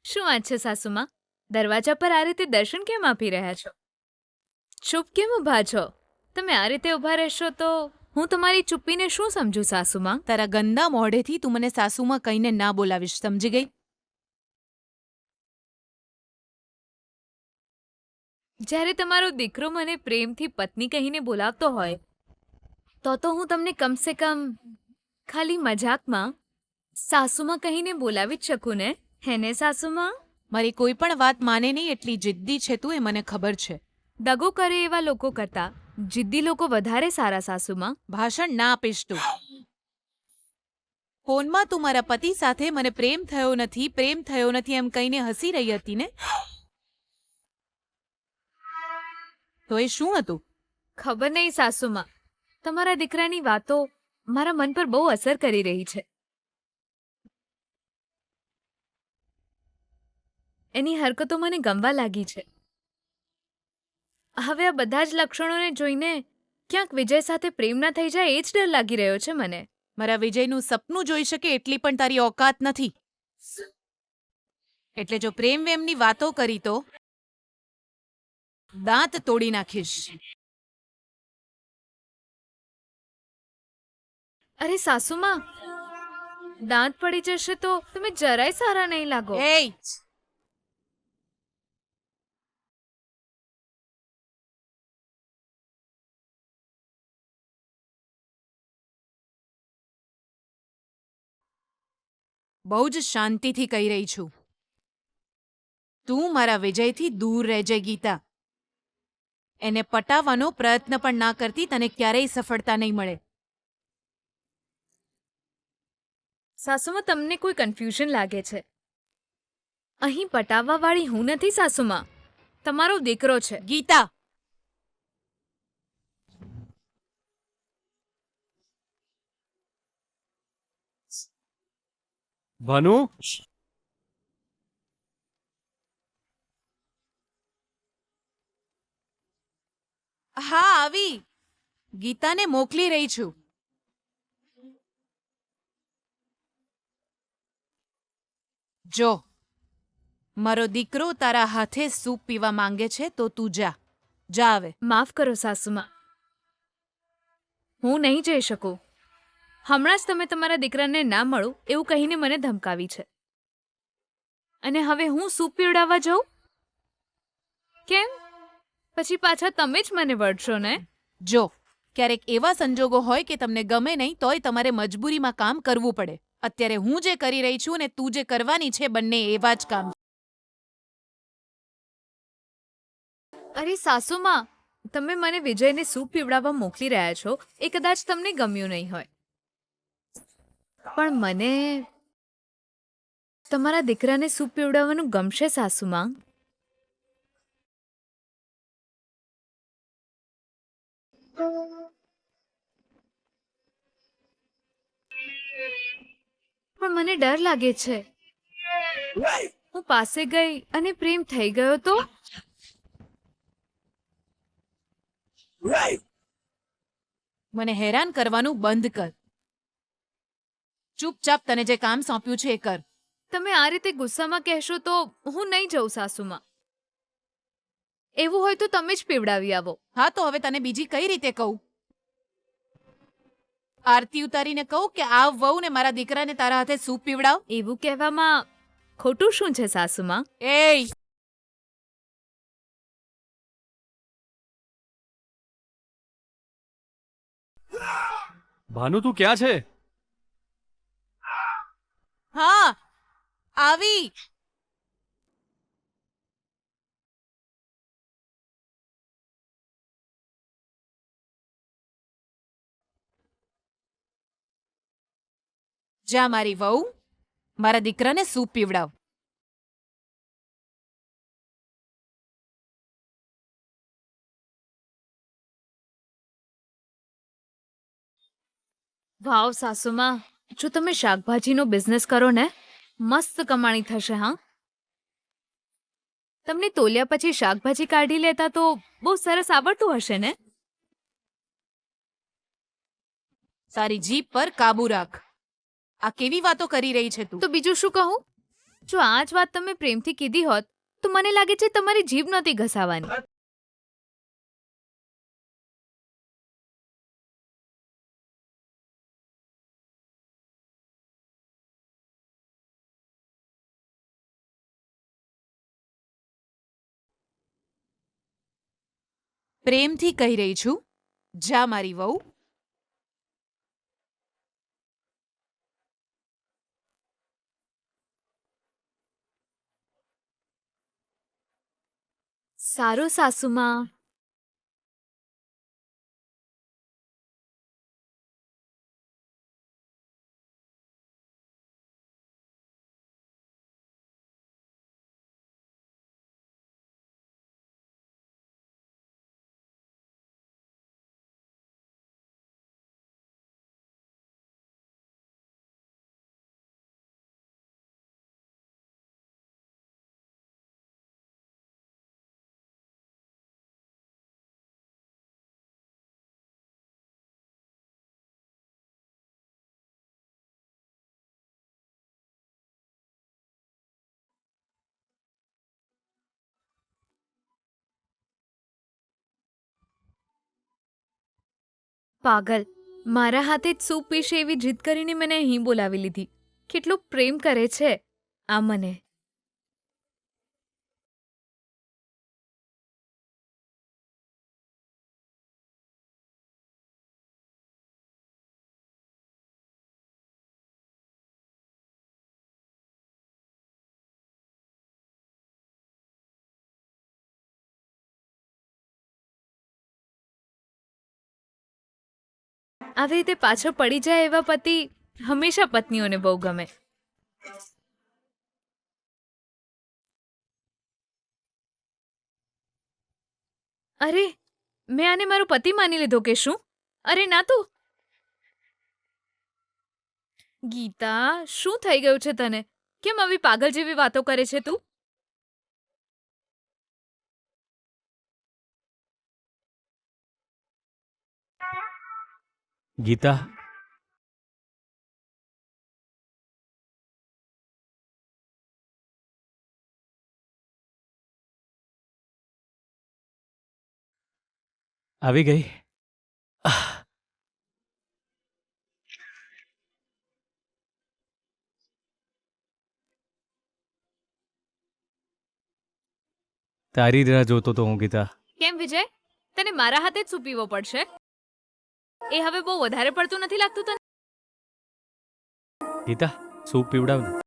શું વાત છે સાસુમાં? દરવાજા પર આ રીતે દર્શન કેમ આપી રહ્યા છો? ચૂપ કેમ ઊભા છો? તમે આ રીતે ઊભા રહેશો તો હું તમારી ચૂપ્પીને શું સમજુ સાસુમાં? તારા ગંદા મોઢેથી તું મને સાસુમાં કહીને ના બોલાવીશ, સમજી ગઈ? જ્યારે તમારો દીકરો મને પ્રેમથી પત્ની કહીને બોલાવતો હોય તો હું તમને કમસે કમ ખાલી મજાકમાં સાસુમાં કહીને બોલાવી જ શકું ને? હે ને સાસુમાં? મારી કોઈ પણ વાત માને નહીં એટલી જિદ્દી છે તું, એ મને ખબર છે. દગો કરે એવા લોકો કરતા જિદ્દી લોકો વધારે સારા સાસુમાં. ભાષણ ના આપીશ તું. ફોનમાં તું મારા પતિ સાથે મને પ્રેમ થયો નથી એમ કહીને હસી રહી હતી ને? તો એ શું હતું? ખબર નહીં સાસુમાં, તમારા દીકરાની વાતો મારા મન પર બહુ અસર કરી રહી છે. એની હરકતો મને ગમવા લાગી છે. હવે આ બધા જ લક્ષણોને જોઈને ક્યાંક વિજય સાથે પ્રેમ ના થઈ જાય એ જ ડર લાગી રહ્યો છે મને. મારા વિજયનું સપનું જોઈ શકે એટલી પણ તારી ઓકાત નથી. એટલે જો પ્રેમ વેમની વાતો કરી તો દાંત તોડી નાખીશ. અરે સાસુમાં, દાંત પડી જશે તો તમે જરાય સારા નહીં લાગો. એય! બહુ જ શાંતિથી કહી રહી છું. તું મારા વિજયથી દૂર રહેજે ગીતા. એને પટાવવાનો પ્રયત્ન પણ ના કરતી, તને ક્યારેય સફળતા નહીં મળે. સાસુમાં, તમને કોઈ કન્ફ્યુઝન લાગે છે. અહીં પટાવવા વાળી હું નથી સાસુમાં, તમારો દીકરો છે. ગીતા! ભાનુ, હા, આવી. ગીતાને મોકલી રહી છું. જો મારો દીકરો તારા હાથે સૂપ પીવા માંગે છે તો તું જા. જા હવે. માફ કરો સાસુમાં, હું નહીં જઈ શકું. હમણાં જ તમે તમારા દીકરાને ના મળું એવું કહીને મને ધમકાવી છે, અને હવે હું સૂપ પીવડાવવા જાઉં? કેમ? પછી પાછા તમે જ મને વળશો ને? જો ક્યારેક એવા સંજોગો હોય કે તમને ગમે નહીં તોય તમારે મજબૂરીમાં કામ કરવું પડે. અત્યારે હું જે કરી રહી છું ને તું જે કરવાની છે બંને એવા જ કામ. અરે સાસુમાં, તમે મને વિજયને સૂપ પીવડાવવા મોકલી રહ્યા છો એ કદાચ તમને ગમ્યું નહીં હોય, પણ મને તમારા દીકરાને સૂપ પીવડાવવાનું ગમશે સાસુમાં. પણ મને ડર લાગે છે. હું પાસે ગઈ અને પ્રેમ થઈ ગયો તો? મને હેરાન કરવાનું બંધ કર. ચૂપચાપ તને જે કામ સોંપ્યું છે એ કર. તમે આ રીતે ગુસ્સામાં કહેશો તો હું નહીં જઉં સાસુમાં. એવું હોય તો તમે જ પીવડાવી આવો. હા, તો હવે તને બીજી કઈ રીતે કહું? આરતી ઉતારીને કહું કે આ વહુ ને મારા દીકરાને તારા હાથે સૂપ પીવડાવ? એવું કહેવામાં ખોટું શું છે સાસુમાં? એય! ભાનુ તું ક્યાં છે? હા, આવી. જા મારી વહુ, મારા દીકરાને સૂપ પીવડાવ. વાવ સાસુમાં, જો તમે શાકભાજીનો બિઝનેસ કરો ને, મસ્ત કમાણી થશે. હા, તમને તોલ્યા પછી શાકભાજી કાઢી લેતા તો બહુ સરસ આવડતું હશે ને? તારી જીભ પર કાબુ રાખ. આ કેવી વાતો કરી રહી છે તું? તો બીજું શું કહું? જો આ જ વાત તમે પ્રેમથી કીધી હોત તો મને લાગે છે તમારી જીભ નહોતી ઘસાવાની. પ્રેમથી કહી રહી છું, જા મારી વહુ. સારું સાસુમાં. પાગલ, મારા હાથે જ સૂપ પીશે એવી જીદ કરીને મને અહીં બોલાવી લીધી. કેટલો પ્રેમ કરે છે આ મને. આવી રીતે પાછો પડી જાય એવા પતિ હંમેશા પત્નીઓને બહુ ગમે. અરે, મેં આને મારો પતિ માની લીધો કે શું? અરે ના તું. ગીતા, શું થઈ ગયું છે તને? કેમ આવી પાગલ જેવી વાતો કરે છે તું? ગીતા, આવી ગઈ. તારી રાહ જોતો તો હું ગીતા. કેમ વિજય, તને મારા હાથે જ સૂપ પીવો પડશે? એ હવે બહુ વધારે પડતું નથી લાગતું તને? ગીતા, સૂપ પીવડાવ ને.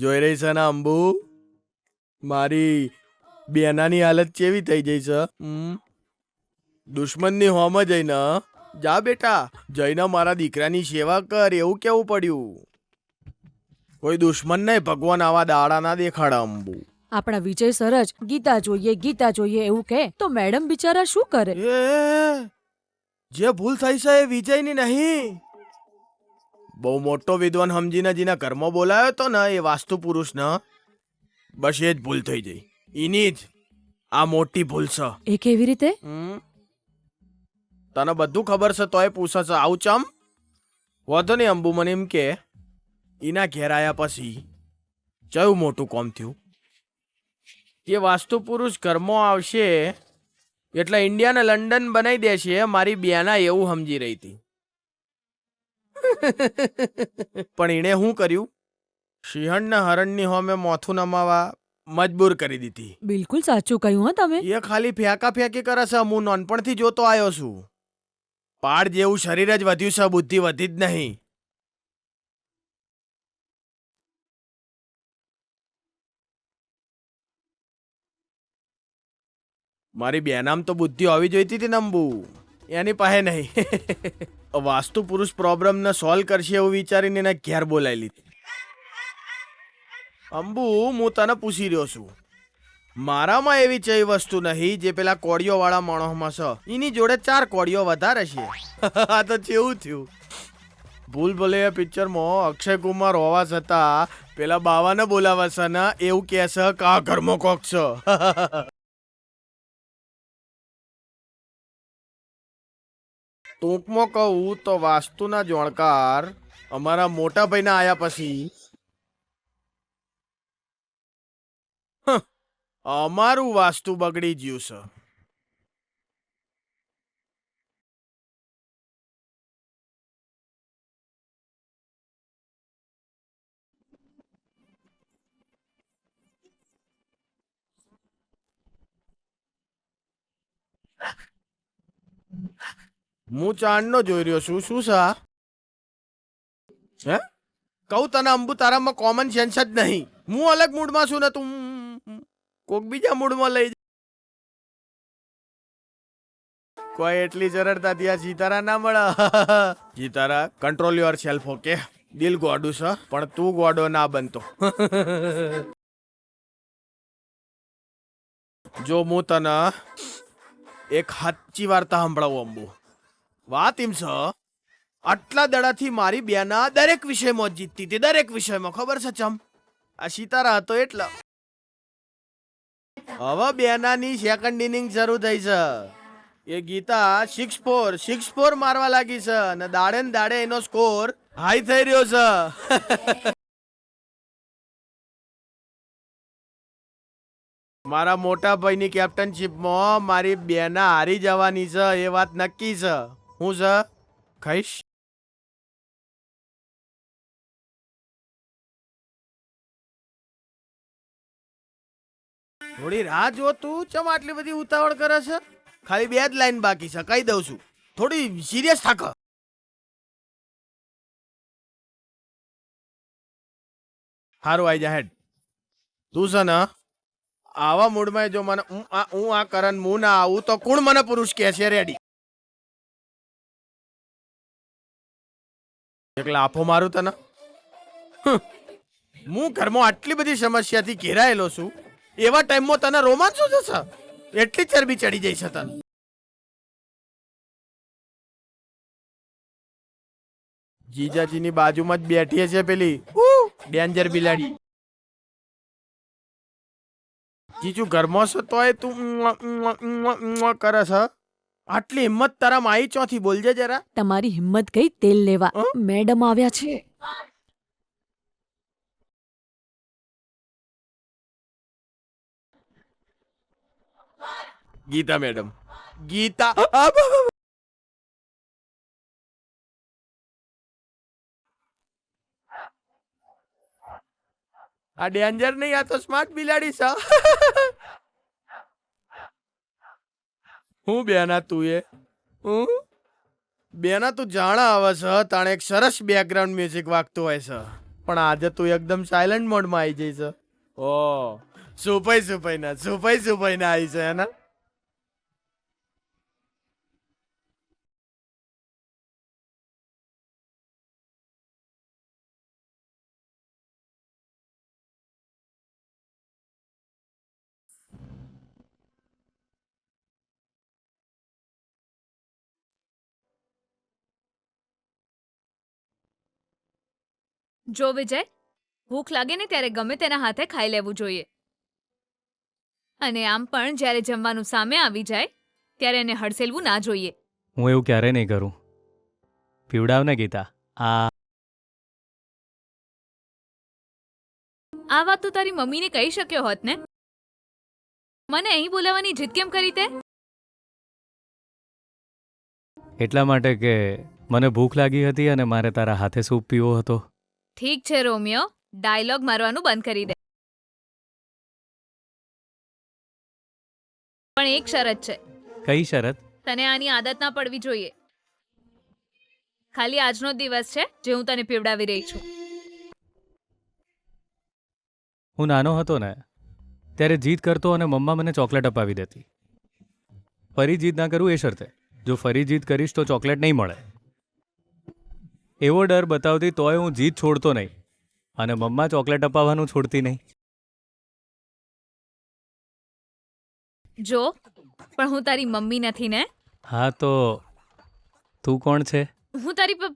જોઈ રહી છે ને અંબુ, મારી બેનાની હાલત કેવી થઈ જઈ છે. દુશ્મનની હોમ જઈને જા બેટા, જઈને મારા દીકરાની સેવા કર એવું કેવું પડ્યું. કોઈ દુશ્મન નહીં, ભગવાન આવા દાડા ના દેખાડા અંબુ. આપણા વિજય સર જ ગીતા જોઈએ એવું કહે તો મેડમ બિચારા શું કરે? જે ભૂલ થઈ છે એ વિજયની નહીં. બહુ મોટો વિદ્વાન સમજીને જેના ઘરમાં બોલાયો તો ને એ વાસ્તુ પુરુષ ને, બસ એ જ ભૂલ થઈ જઈ. એની જ આ મોટી ભૂલ છે. એ કેવી રીતે? તને બધું ખબર છે તોય પૂછે છે આવું ચમ? વધો નહીં અંબુ, મને એમ કે એના ઘેર આયા પછી ચયું મોટું કોમ થયું? એ વાસ્તુ પુરુષ ઘરમાં આવશે એટલે ઇન્ડિયાને લંડન બનાવી દેશે મારી બેના, એવું સમજી રહી હતી. પણ એણે શું કર્યું? સિંહણને હરણની હોમે મોથું નમાવા મજબૂર કરી દીધી. બિલકુલ સાચું કહ્યું હો તમે. એ ખાલી ફેંકા ફેંકી કરે છે. હું નાનપણથી જોતો આવ્યો છું. પાડ જેવું શરીર જ વધ્યું છે, બુદ્ધિ વધી જ નહીં. મારી બેનામ તો બુદ્ધિ હોવી જોઈતી હતી નંબુ, એની પાસે નહીં. વાસ્તુ પુરુષ પ્રોબ્લેમને સોલ્વ કરશે એવું વિચારીને એને ઘેર બોલાવી લીધી. અંબુ, હું તને પૂછી રહ્યો છું, મારામાં એવી ચઈ વસ્તુ નહીં જે પેલા કોળીઓ વાળા માણસમાં છે. એની જોડે 4 કોળીઓ વધારે છે. આ તો કેવું થયું? ભૂલ ભલે પિક્ચરમાં અક્ષય કુમાર હોવા છતાં પેલા બાવાને બોલાવે છે ને એવું કહે છે કે આ ઘરમાં કોક છે. ટૂંકમાં કહું તો વાસ્તુના જાણકાર અમારા મોટા ભાઈના આયા પછી અમારું વાસ્તુ બગડી ગયું છે. હું ચાંદનો જોઈ રહ્યો છું. શું છે આ? હે કહું તને અંબુ, તારામાં કોમન સેન્સ જ નહીં. હું અલગ મૂડમાં છું ને તું કોક બીજા મૂડમાં લઈ જા. કોઈ એટલી સરળતાથી આ સિતારા ના મળે. સિતારા, કંટ્રોલ યોર સેલ્ફ. ઓકે, દિલ ગોડું છે પણ તું ગોડો ના બનતો. જો હું તને એક સાચી વાર્તા સંભળાવું અંબુ. વાત એમ છે, આટલા દડાથી મારી બેના દરેક વિષયમાં જીતતી હતી. દરેક વિષયમાં. ખબર છે ચમ? આ સિતારા હતો એટલે. હવે બેનાની સેકન્ડ ઇનિંગ શરૂ થઈ છે. એ ગીતા 6-4 મારવા લાગી છે અને દાડે ને દાડે એનો સ્કોર હાઈ થઈ રહ્યો છે. મારા મોટા ભાઈની કેપ્ટનશીપમાં મારી બેના હારી જવાની છે એ વાત નક્કી છે. હું છે ખાઈશ. થોડી રાહ જો. તું ચમ આટલી બધી ઉતાવળ કરે છે? ખાલી 2 જ લાઈન બાકી છે, કહી દઉં છું. થોડી સિરિયસ થાક. હારું આઈ જા હેડ. તું છે ને આવા મૂડમાં જો મને હું આ કરન હું ના આવું તો કોણ મને પુરુષ કહે છે? રેડી? એકલા આપો મારું તને. હું ઘરમાં આટલી બધી સમસ્યાથી ઘેરાયેલો છું, એવા ટાઈમમાં તને રોમાંચો જશે? એટલી ચરબી ચડી જાય છે તને. જીજાજીની બાજુમાં જ બેઠી છે પેલી ડેન્જર બિલાડી. જીજુ ઘરમાં છે તોય તું કરે છે? આટલી હિંમત તારા માઈ ચોથી? બોલજે જરા. તમારી હિંમત ગઈ તેલ લેવા. મેડમ આવ્યા છે. ગીતા મેડમ. ગીતા આ ડેન્જર નહીં, આ તો સ્માર્ટ બિલાડી છે. હું બેના તું એ બેના તું જાણા આવે છે તાણે એક સરસ બેકગ્રાઉન્ડ મ્યુઝિક વાગતું હોય છે, પણ આજે તું એકદમ સાયલન્ટ મોડમાં આવી જઈ છે. ઓ સુપાઈ ના આવી છે એના. જો વિજય, ભૂખ લાગે ને ત્યારે ગમે તેના હાથે ખાઈ લેવું જોઈએ. અને આમ પણ જ્યારે જમવાનું સામે આવી જાય ત્યારે એને હડસેલવું ના જોઈએ. હું એવું ક્યારેય નહીં કરું. પીવડાવ ને ગીતા. આ વાત તું તારી મમ્મીને કહી શક્યો હોત ને. મને અહીં બોલાવવાની જીદ કેમ કરી તે? એટલા માટે કે મને ભૂખ લાગી હતી અને મારે તારા હાથે સૂપ પીવો હતો. ઠીક છે રોમિયો, ડાયલોગ મારવાનું બંધ કરી દે. પણ એક શરત છે. કઈ શરત? તને આની આદત ના પડવી જોઈએ. ખાલી આજનો દિવસ છે જે હું તને પીવડાવી રહી છું. હું નાનો હતો ને ત્યારે જીદ કરતો અને મમ્મા મને ચોકલેટ અપાવી દેતી. ફરી જીદ ના કરું એ શરતે. જો ફરી જીદ કરીશ તો ચોકલેટ નહીં મળે. એવો ડર બતાવતી તોય હું જીદ છોડતો નહીં અને મમ્મા ચોકલેટ અપાવવાનું છોડતી નહીં. જો પણ હું તારી મમ્મી નથી ને. હા તો તું કોણ છે? હું તારી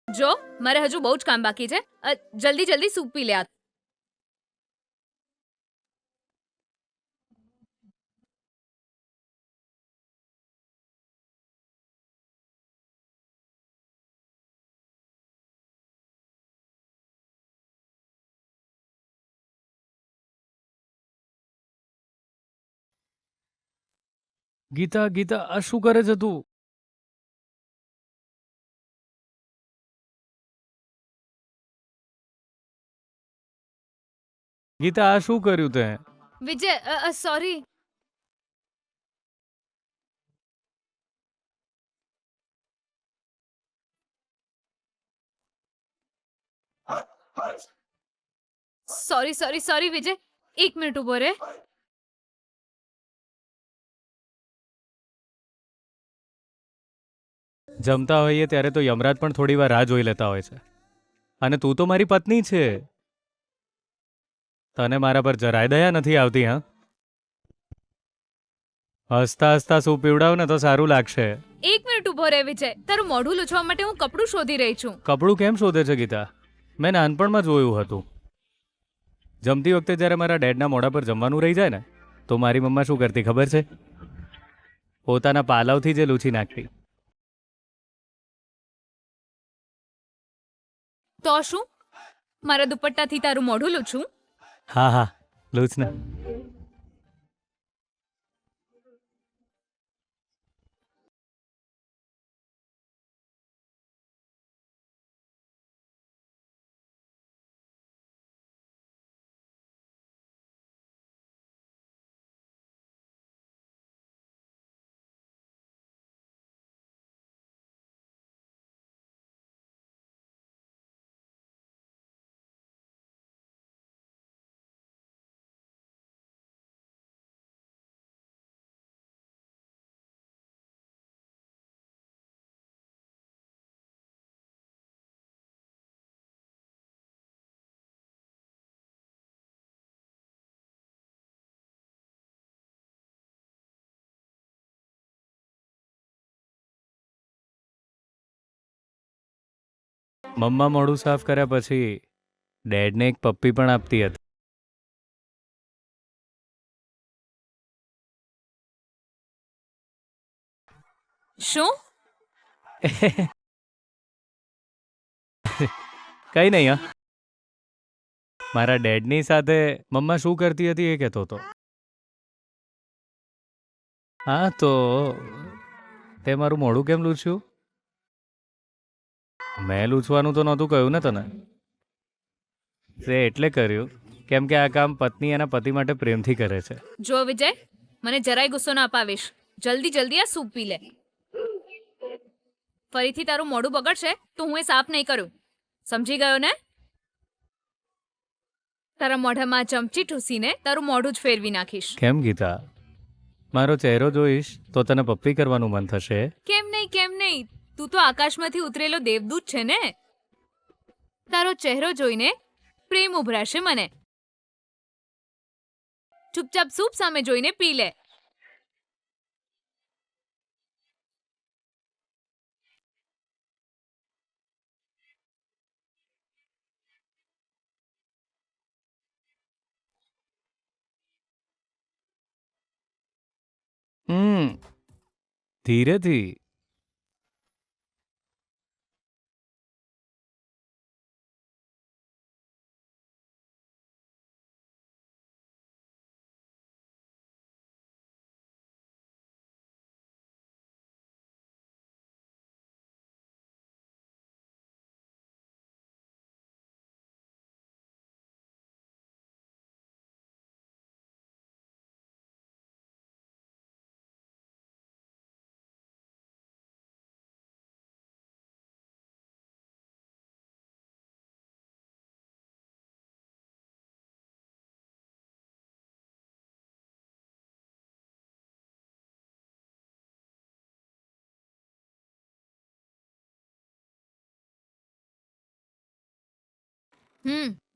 જો મારે હજુ બહુ જ કામ બાકી છે. જલ્દી જલ્દી સૂપ પી લે આ. ગીતા ગીતા આ શું કરે છે તું? ગીતા આ શું કર્યું તે? વિજય સોરી. સોરી સોરી સોરી વિજય, 1 મિનિટ ઉભો રે. જમતા હોઈએ ત્યારે તો યમરાજ પણ થોડી વાર રાહ જોઈ લેતા હોય છે, અને તું તો મારી પત્ની છે. તને મારા પર જરાય દયા નથી આવતી? હા, હસતા હસતા સૂપ પીવડાવ ને તો સારું લાગશે. 1 મિનિટ ઉભો રે વિજય, તારું મોઢું લૂછવા માટે હું કપડું શોધી રહી છું. કપડું કેમ શોધે છે ગીતા? મેં નાનપણમાં જોયું હતું. જમતી વખતે જ્યારે મારા ડેડના મોઢા પર જમવાનું રહી જાય ને, તો મારી મમ્મા શું કરતી ખબર છે? પોતાના પાલવથી જે લૂછી નાખતી. તો શું મારા દુપટ્ટાથી તારું મોઢું લૂછું? હા હા, લૂછ ને. મમ્મા મોઢું સાફ કર્યા પછી ડેડને એક પપ્પી પણ આપતી હતી. શું? કઈ નહીં. હા, મારા ડેડની સાથે મમ્મા શું કરતી હતી એ કહેતો હતો. હા તો તે મારું મોઢું કેમ લૂછ્યું? મેં લૂછવાનું તો નહોતું કહ્યું ને તને. તે એટલે કર્યું કેમ કે આ કામ પત્ની એના પતિ માટે પ્રેમથી કરે છે. જો વિજય, મને જરાય ગુસ્સો ના અપાવીશ. જલ્દી જલ્દી આ સૂપ પી લે. ફરીથી તારું મોઢું બગડશે તો હું એ સાફ નહીં કરું. સમજી ગયો ને? તારા મોઢામાં ચમચી ઠૂસીને તારું મોઢું જ ફેરવી નાખીશ. કેમ ગીતા? મારો ચહેરો જોઈશ તો તને પપ્પી કરવાનું મન થશે? કેમ નહીં, કેમ નહીં? તું તો આકાશમાંથી ઉતરેલો દેવદૂત છે ને. તારો ચહેરો જોઈને પ્રેમ ઉભરાશે મને. ચૂપચાપ સૂપ સામે જોઈને પી લે. ધીરેથી.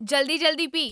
જલ્દી જલ્દી પી